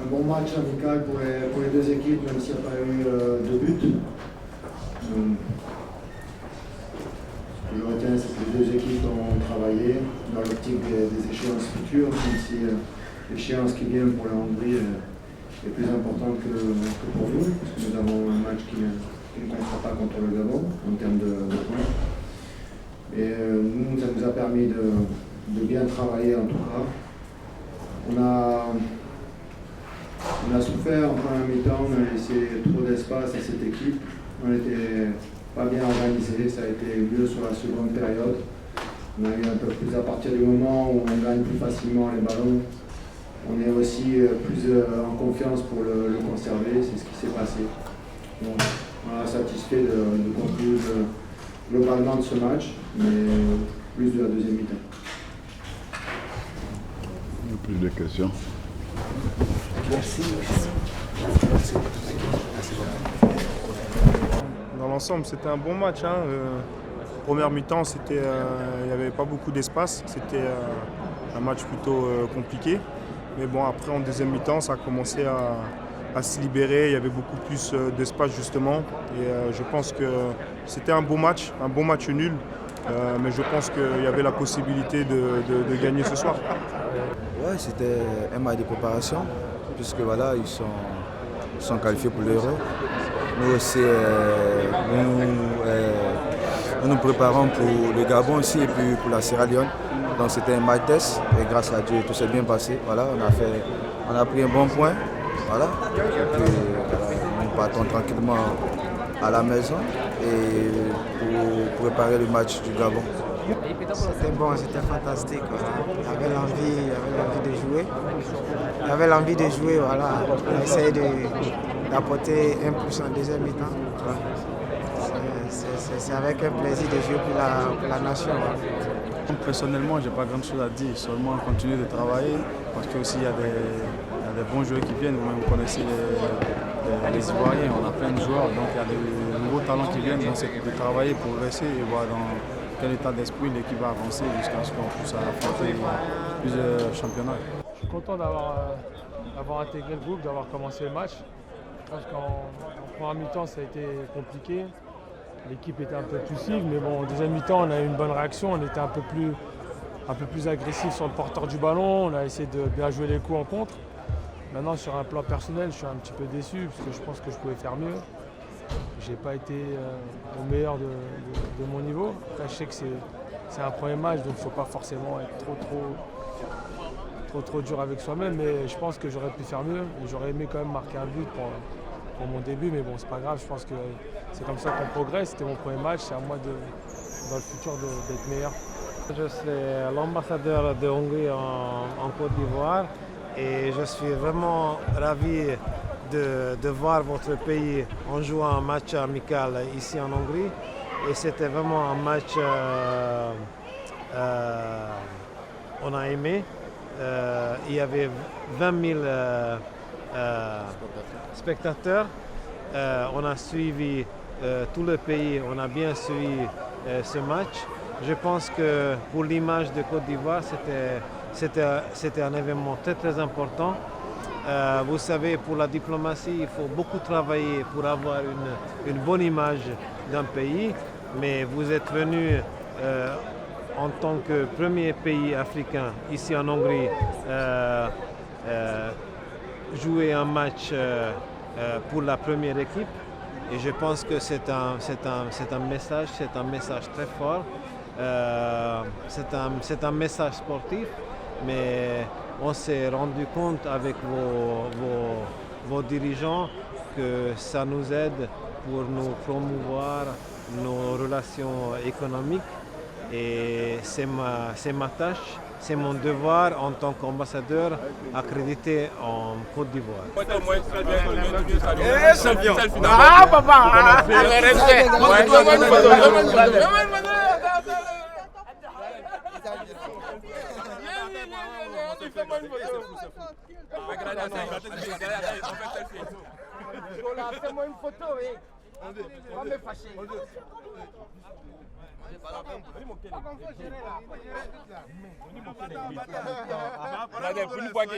Un bon match amical pour les deux équipes, même s'il n'y a pas eu de but. Ce que je retiens, c'est que les deux équipes ont travaillé dans l'optique des échéances futures, même si l'échéance qui vient pour la Hongrie est plus importante que pour nous, parce que nous avons un match qui ne comptera pas contre le Gabon en termes de points. Et nous, ça nous a permis de bien travailler en tout cas. On a souffert en première mi-temps, on a laissé trop d'espace à cette équipe. On n'était pas bien organisé, ça a été mieux sur la seconde période. On a eu un peu plus à partir du moment où on gagne plus facilement les ballons. On est aussi plus en confiance pour le conserver, c'est ce qui s'est passé. Donc, on est satisfait de conclure globalement de ce match, mais plus de la deuxième mi-temps. Plus de questions. Merci. Dans l'ensemble, c'était un bon match. Première mi-temps, il n'y avait pas beaucoup d'espace. C'était un match plutôt compliqué. Mais bon, après, en deuxième mi-temps, ça a commencé à se libérer. Il y avait beaucoup plus d'espace, justement. Et je pense que c'était un bon match nul. Mais je pense qu'il y avait la possibilité de gagner ce soir. Ouais, c'était un match de préparation, puisque voilà, ils sont qualifiés pour l'Euro. Nous aussi, nous nous préparons pour le Gabon aussi et puis pour la Sierra Leone. Donc c'était un match test et grâce à Dieu tout s'est bien passé. Voilà, on a pris un bon point. Voilà. Et puis nous partons tranquillement à la maison et pour préparer le match du Gabon. C'était bon, c'était fantastique. J'avais l'envie de jouer. Voilà. On a essayé d'apporter un plus en deuxième mi-temps. Voilà. C'est avec un plaisir de jouer pour la nation. Personnellement, je n'ai pas grand chose à dire, seulement continuer de travailler parce qu'il y a des bons joueurs qui viennent. Vous connaissez les Ivoiriens, on a plein de joueurs, donc il y a des nouveaux talents qui viennent. Donc c'est de travailler, progresser et voir dans quel état d'esprit l'équipe va avancer jusqu'à ce qu'on puisse affronter plusieurs championnats. Je suis content d'avoir intégré le groupe, d'avoir commencé le match. Je pense qu'en première mi-temps, ça a été compliqué. L'équipe était un peu poussive, mais bon, en deuxième mi-temps, on a eu une bonne réaction. On était un peu plus agressif sur le porteur du ballon. On a essayé de bien jouer les coups en contre. Maintenant, sur un plan personnel, je suis un petit peu déçu parce que je pense que je pouvais faire mieux. Je n'ai pas été au meilleur de mon niveau. Après, je sais que c'est un premier match, donc il ne faut pas forcément être trop dur avec soi-même. Mais je pense que j'aurais pu faire mieux. J'aurais aimé quand même marquer un but pour mon début, mais bon, c'est pas grave. Je pense que c'est comme ça qu'on progresse. C'était mon premier match. C'est à moi, dans le futur, d'être meilleur. Je suis l'ambassadeur de Hongrie en Côte d'Ivoire et je suis vraiment ravi de voir votre pays en jouant un match amical ici en Hongrie. Et c'était vraiment un match on a aimé. Il y avait 20 000 spectateurs. On a suivi tout le pays, on a bien suivi ce match. Je pense que pour l'image de Côte d'Ivoire, c'était un événement très important. Vous savez, pour la diplomatie, il faut beaucoup travailler pour avoir une bonne image d'un pays. Mais vous êtes venu en tant que premier pays africain, ici en Hongrie, jouer un match pour la première équipe. Et je pense que c'est un message très fort. C'est un message sportif, mais on s'est rendu compte avec vos dirigeants que ça nous aide pour nous promouvoir nos relations économiques. Et c'est ma tâche, c'est mon devoir en tant qu'ambassadeur accrédité en Côte d'Ivoire. Champion! Ah papa! Fais-moi une photo, Va me fâcher. Regardez, pour une fois que...